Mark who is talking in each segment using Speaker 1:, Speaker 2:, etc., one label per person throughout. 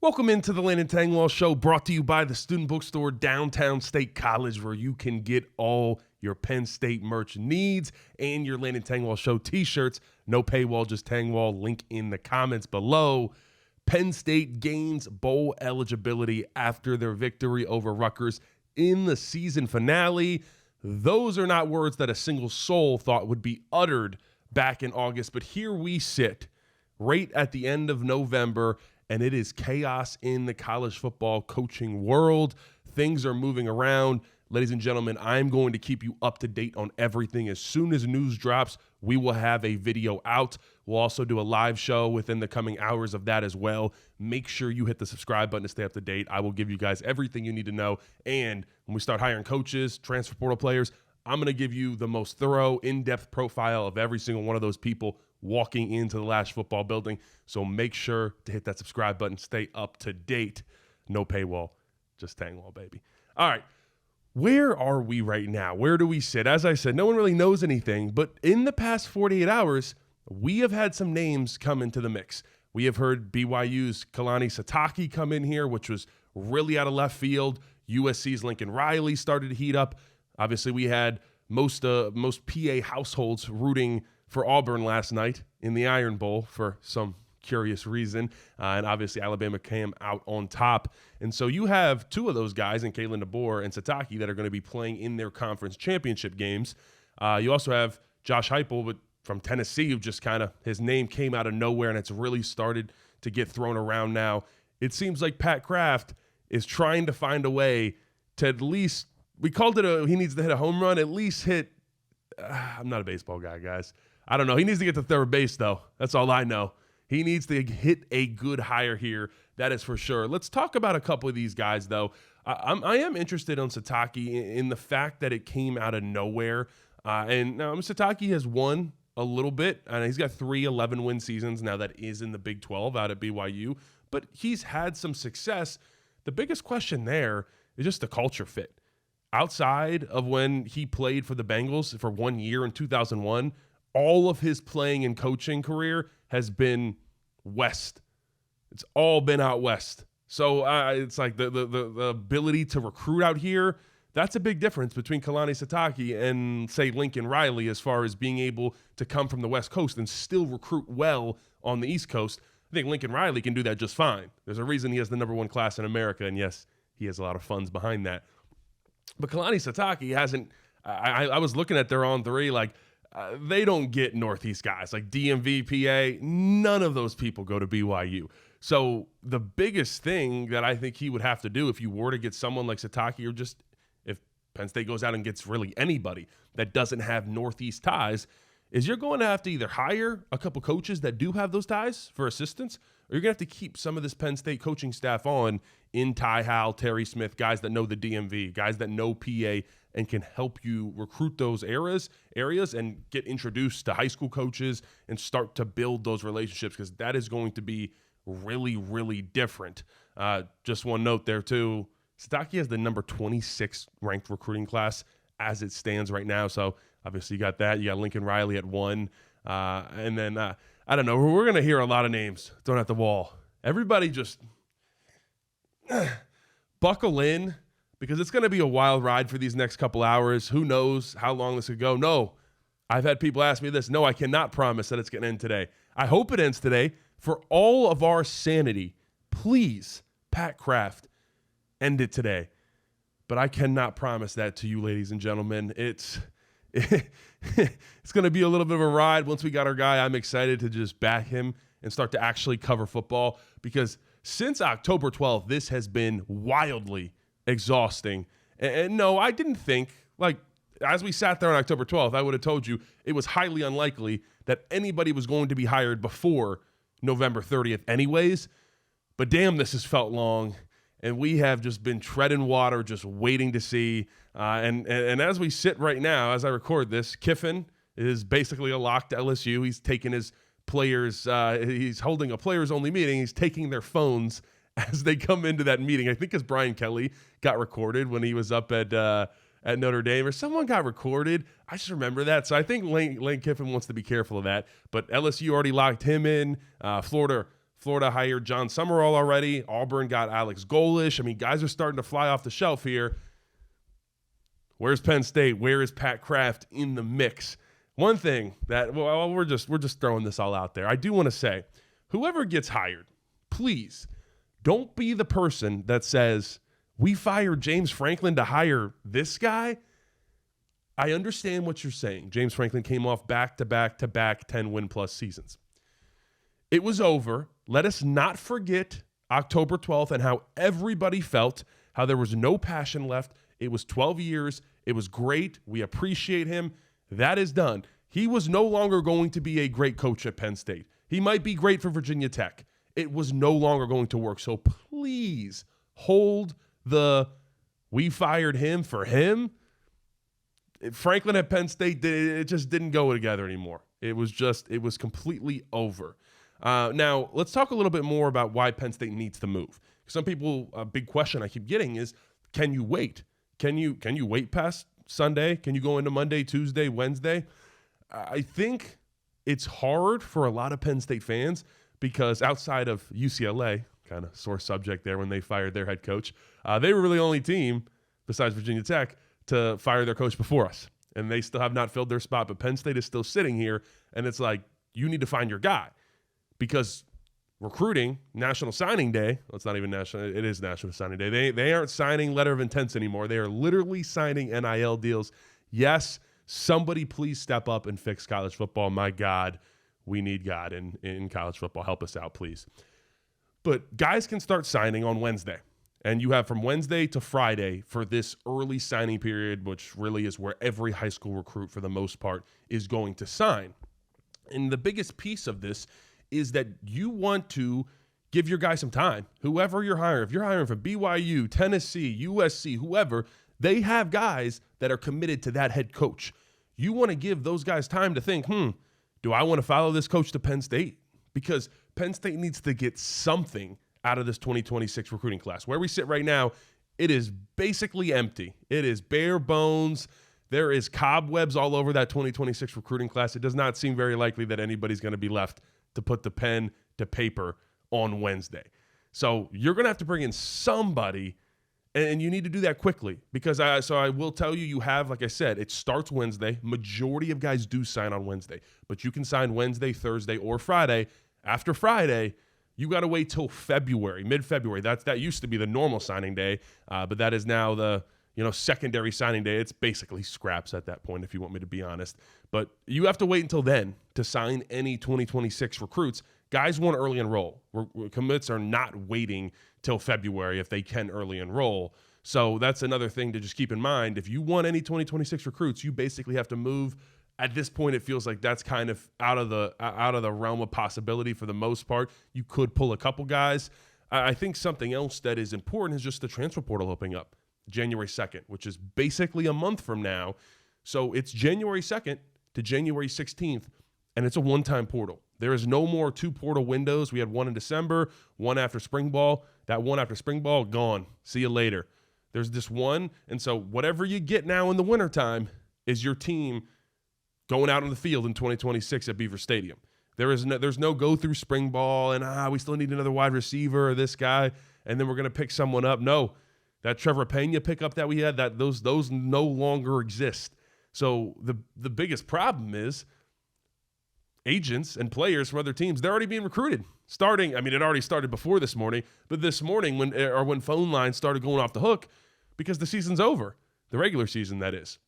Speaker 1: Welcome into the Landon Tengwall Show, brought to you by the Student Bookstore, Downtown State College, where you can get all your Penn State merch needs and your Landon Tengwall Show t-shirts. No paywall, just Tengwall. Link in the comments below. Penn State gains bowl eligibility after their victory over Rutgers in the season finale. Those are not words that a single soul thought would be uttered back in August, but here we sit right at the end of November, and it is chaos in the college football coaching world. Things are moving around. Ladies and gentlemen, I'm going to keep you up to date on everything. As soon as news drops, we will have a video out. We'll also do a live show within the coming hours of that as well. Make sure you hit the subscribe button to stay up to date. I will give you guys everything you need to know. And when we start hiring coaches, transfer portal players, I'm going to give you the most thorough, in-depth profile of every single one of those people walking into the Lash football building. So make sure to hit that subscribe button. Stay up to date. No paywall, just Tengwall, baby. All right, where are we right now? Where do we sit? As I said, no one really knows anything, but in the past 48 hours, we have had some names come into the mix. We have heard BYU's Kalani Sitake come in here, which was really out of left field. USC's Lincoln Riley started to heat up. Obviously, we had most PA households rooting for Auburn last night in the Iron Bowl for some curious reason. And obviously, Alabama came out on top. And so you have two of those guys, in Kalen DeBoer and Sitake, that are going to be playing in their conference championship games. You also have Josh Heupel from Tennessee, who just kind of, his name came out of nowhere, and it's really started to get thrown around now. It seems like Pat Kraft is trying to find a way to at least, we called it he needs to hit a home run, at least hit, I'm not a baseball guy, guys. I don't know. He needs to get to third base, though. That's all I know. He needs to hit a good hire here. That is for sure. Let's talk about a couple of these guys, though. I am interested on Sitake in the fact that it came out of nowhere. And now Sitake has won a little bit, and he's got 3 11-win seasons now. That is in the Big 12 out at BYU. But he's had some success. The biggest question there is just the culture fit. Outside of when he played for the Bengals for 1 year in 2001, all of his playing and coaching career has been West. It's all been out West. So it's like the ability to recruit out here, that's a big difference between Kalani Sitake and, say, Lincoln Riley, as far as being able to come from the West Coast and still recruit well on the East Coast. I think Lincoln Riley can do that just fine. There's a reason he has the #1 class in America, and yes, he has a lot of funds behind that. But Kalani Sitake hasn't – I was looking at their on three, like – they don't get Northeast guys like DMV, PA. None of those people go to BYU. So the biggest thing that I think he would have to do if you were to get someone like Sitake, or just if Penn State goes out and gets really anybody that doesn't have Northeast ties, is you're going to have to either hire a couple coaches that do have those ties for assistants, or you're going to have to keep some of this Penn State coaching staff on in Ty Howell, Terry Smith, guys that know the DMV, guys that know PA, and can help you recruit those areas and get introduced to high school coaches and start to build those relationships, because that is going to be really, really different. Just one note there, too. Sitake has the number 26 ranked recruiting class as it stands right now. So, obviously, you got that. You got Lincoln Riley at 1. And then, I don't know. We're going to hear a lot of names thrown at the wall. Everybody just buckle in, because it's going to be a wild ride for these next couple hours. Who knows how long this could go? No, I've had people ask me this. No, I cannot promise that it's going to end today. I hope it ends today. For all of our sanity, please, Pat Kraft, end it today. But I cannot promise that to you, ladies and gentlemen. It's going to be a little bit of a ride. Once we got our guy, I'm excited to just back him and start to actually cover football, because since October 12th, this has been wildly exhausting. And no, I didn't think, like, as we sat there on October 12th, I would have told you it was highly unlikely that anybody was going to be hired before November 30th anyways. But damn, this has felt long. And we have just been treading water, just waiting to see. And as we sit right now, as I record this, Kiffin is basically a lock to LSU. He's taking his players, he's holding a players-only meeting. He's taking their phones as they come into that meeting. I think as Brian Kelly got recorded when he was up at Notre Dame, or someone got recorded. I just remember that. So I think Lane Kiffin wants to be careful of that. But LSU already locked him in. Florida Florida hired John Summerall already. Auburn got Alex Golish. I mean, guys are starting to fly off the shelf here. Where's Penn State? Where is Pat Kraft in the mix? One thing that, well, we're just throwing this all out there. I do want to say, whoever gets hired, please don't be the person that says, we fired James Franklin to hire this guy. I understand what you're saying. James Franklin came off back-to-back 10-win-plus seasons. It was over. Let us not forget October 12th and how everybody felt, how there was no passion left. It was 12 years. It was great. We appreciate him. That is done. He was no longer going to be a great coach at Penn State. He might be great for Virginia Tech. It was no longer going to work. So please hold the we fired him for him. Franklin at Penn State, it just didn't go together anymore. It was completely over. Now, let's talk a little bit more about why Penn State needs to move. Some people, a big question I keep getting is, can you wait? Can you wait past Sunday? Can you go into Monday, Tuesday, Wednesday? I think it's hard for a lot of Penn State fans because outside of UCLA, kind of sore subject there when they fired their head coach, they were really the only team besides Virginia Tech to fire their coach before us. And they still have not filled their spot, but Penn State is still sitting here, and it's like, you need to find your guy. Because recruiting, National Signing Day, well, it's not even national, it is National Signing Day. They aren't signing letter of intents anymore. They are literally signing NIL deals. Yes, somebody please step up and fix college football. My God, we need God in college football. Help us out, please. But guys can start signing on Wednesday. And you have from Wednesday to Friday for this early signing period, which really is where every high school recruit, for the most part, is going to sign. And the biggest piece of this is that you want to give your guy some time. Whoever you're hiring, if you're hiring for BYU, Tennessee, USC, whoever, they have guys that are committed to that head coach. You want to give those guys time to think, do I want to follow this coach to Penn State? Because Penn State needs to get something out of this 2026 recruiting class. Where we sit right now, it is basically empty. It is bare bones. There is cobwebs all over that 2026 recruiting class. It does not seem very likely that anybody's going to be left to put the pen to paper on Wednesday. So you're going to have to bring in somebody, and you need to do that quickly because I will tell you, you have, like I said, it starts Wednesday. Majority of guys do sign on Wednesday, but you can sign Wednesday, Thursday, or Friday. After Friday, you got to wait till February, mid-February. That used to be the normal signing day, but that is now the secondary signing day. It's basically scraps at that point, if you want me to be honest. But you have to wait until then to sign any 2026 recruits. Guys want early enroll. Commits are not waiting till February if they can early enroll. So that's another thing to just keep in mind. If you want any 2026 recruits, you basically have to move. At this point, it feels like that's kind of out of the realm of possibility for the most part. You could pull a couple guys. I think something else that is important is just the transfer portal opening up January 2nd, which is basically a month from now. So it's January 2nd to January 16th, and it's a one-time portal. There is no more two portal windows. We had one in December, one after spring ball. That one after spring ball, gone. See you later. There's this one, and so whatever you get now in the wintertime is your team going out on the field in 2026 at Beaver Stadium. There's no go through spring ball and we still need another wide receiver or this guy, and then we're going to pick someone up. No, that Trevor Pena pickup that we had, that those no longer exist. So the biggest problem is agents and players from other teams, they're already being recruited. It already started before this morning, but this morning when phone lines started going off the hook because the season's over, the regular season that is.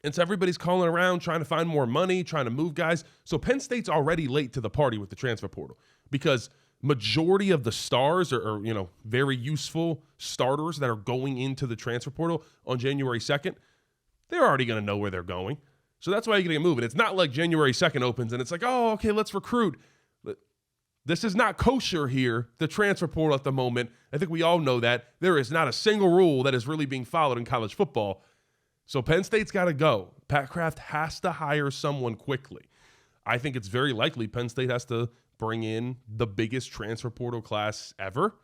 Speaker 1: And so everybody's calling around, trying to find more money, trying to move guys. So Penn State's already late to the party with the transfer portal because majority of the stars are very useful starters that are going into the transfer portal on January 2nd. They're already going to know where they're going. So that's why you're going to get moving. It's not like January 2nd opens and it's like, oh, okay, let's recruit. This is not kosher here, the transfer portal at the moment. I think we all know that. There is not a single rule that is really being followed in college football. So Penn State's got to go. Pat Kraft has to hire someone quickly. I think it's very likely Penn State has to bring in the biggest transfer portal class ever.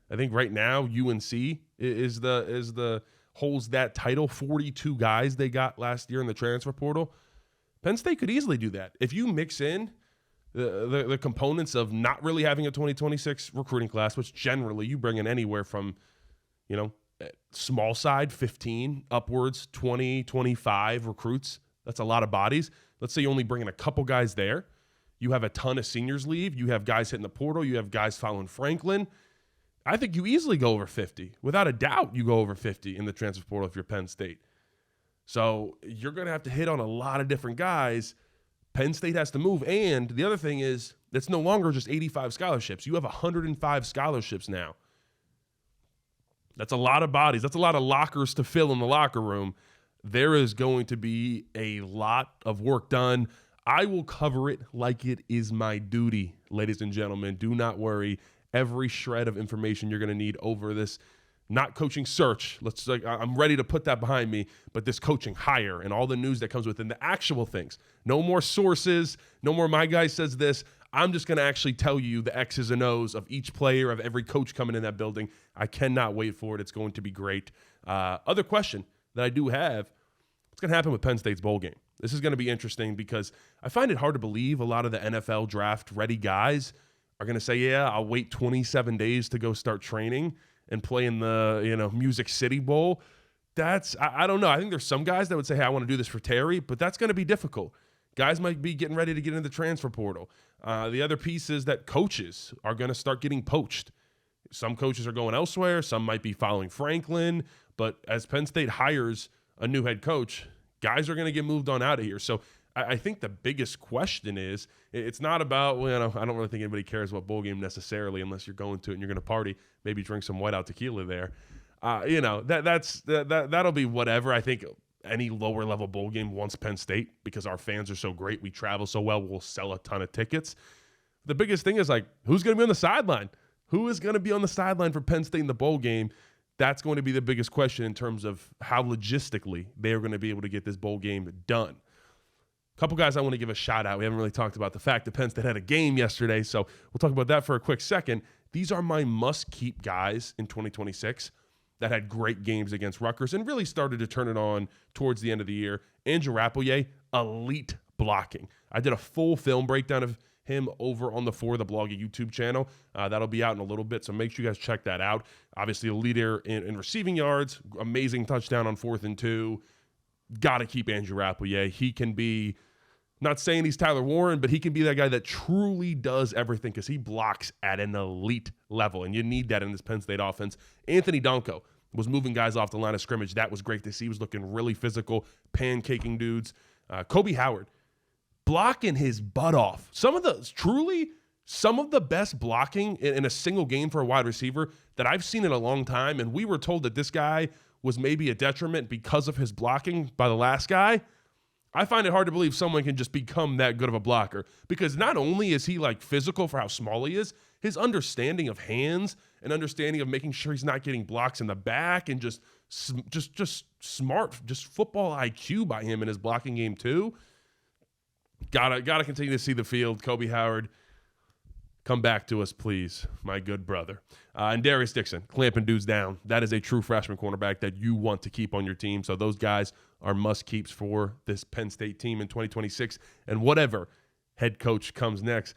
Speaker 1: I think right now UNC holds that title. 42 guys they got last year in the transfer portal. Penn State could easily do that. If you mix in the components of not really having a 2026 recruiting class, which generally you bring in anywhere from, small side 15 upwards 20, 25 recruits. That's a lot of bodies. Let's say you only bring in a couple guys there. You have a ton of seniors leave. You have guys hitting the portal. You have guys following Franklin. I think you easily go over 50. Without a doubt, you go over 50 in the transfer portal if you're Penn State. So you're going to have to hit on a lot of different guys. Penn State has to move. And the other thing is, it's no longer just 85 scholarships. You have 105 scholarships now. That's a lot of bodies. That's a lot of lockers to fill in the locker room. There is going to be a lot of work done. I will cover it like it is my duty, ladies and gentlemen. Do not worry. Every shred of information you're going to need over this not coaching search. I'm ready to put that behind me, but this coaching hire and all the news that comes with it, and the actual things. No more sources. No more my guy says this. I'm just going to actually tell you the X's and O's of each player, of every coach coming in that building. I cannot wait for it. It's going to be great. Other question that I do have, what's going to happen with Penn State's bowl game? This is going to be interesting because I find it hard to believe a lot of the NFL draft-ready guys are going to say, yeah, I'll wait 27 days to go start training and play in the Music City Bowl. I don't know. I think there's some guys that would say, hey, I want to do this for Terry, but that's going to be difficult. Guys might be getting ready to get into the transfer portal. The other piece is that coaches are going to start getting poached. Some coaches are going elsewhere. Some might be following Franklin. But as Penn State hires a new head coach, guys are going to get moved on out of here. So I think the biggest question is, it's not about, I don't really think anybody cares about bowl game necessarily unless you're going to it and you're going to party, maybe drink some whiteout tequila there. That'll be whatever. I think any lower level bowl game wants Penn State because our fans are so great. We travel so well. We'll sell a ton of tickets. The biggest thing is who's going to be on the sideline? Who is going to be on the sideline for Penn State in the bowl game? That's going to be the biggest question in terms of how logistically they are going to be able to get this bowl game done. A couple guys I want to give a shout out. We haven't really talked about the fact that Penn State had a game yesterday, so we'll talk about that for a quick second. These are my must-keep guys in 2026 that had great games against Rutgers and really started to turn it on towards the end of the year. Andrew Rappelier, elite blocking. I did a full film breakdown of him over on the For the Blog YouTube channel. That'll be out in a little bit, so make sure you guys check that out. Obviously, a leader in receiving yards, amazing touchdown on 4th and 2. Got to keep Andrew Rappelier. He can be, not saying he's Tyler Warren, but he can be that guy that truly does everything because he blocks at an elite level, and you need that in this Penn State offense. Anthony Donko was moving guys off the line of scrimmage. That was great to see. He was looking really physical, pancaking dudes. Kobe Howard, blocking his butt off. Some of the best blocking in a single game for a wide receiver that I've seen in a long time, and we were told that this guy was maybe a detriment because of his blocking by the last guy. I find it hard to believe someone can just become that good of a blocker because not only is he physical for how small he is, his understanding of hands and understanding of making sure he's not getting blocks in the back and just smart, just football IQ by him in his blocking game too. Gotta continue to see the field. Kobe Howard, come back to us, please, my good brother. And Darius Dixon, clamping dudes down. That is a true freshman cornerback that you want to keep on your team. So those guys are must-keeps for this Penn State team in 2026 and whatever head coach comes next.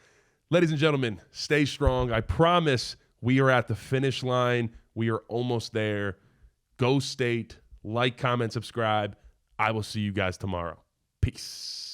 Speaker 1: Ladies and gentlemen, stay strong. I promise we are at the finish line. We are almost there. Go State. Like, comment, subscribe. I will see you guys tomorrow. Peace.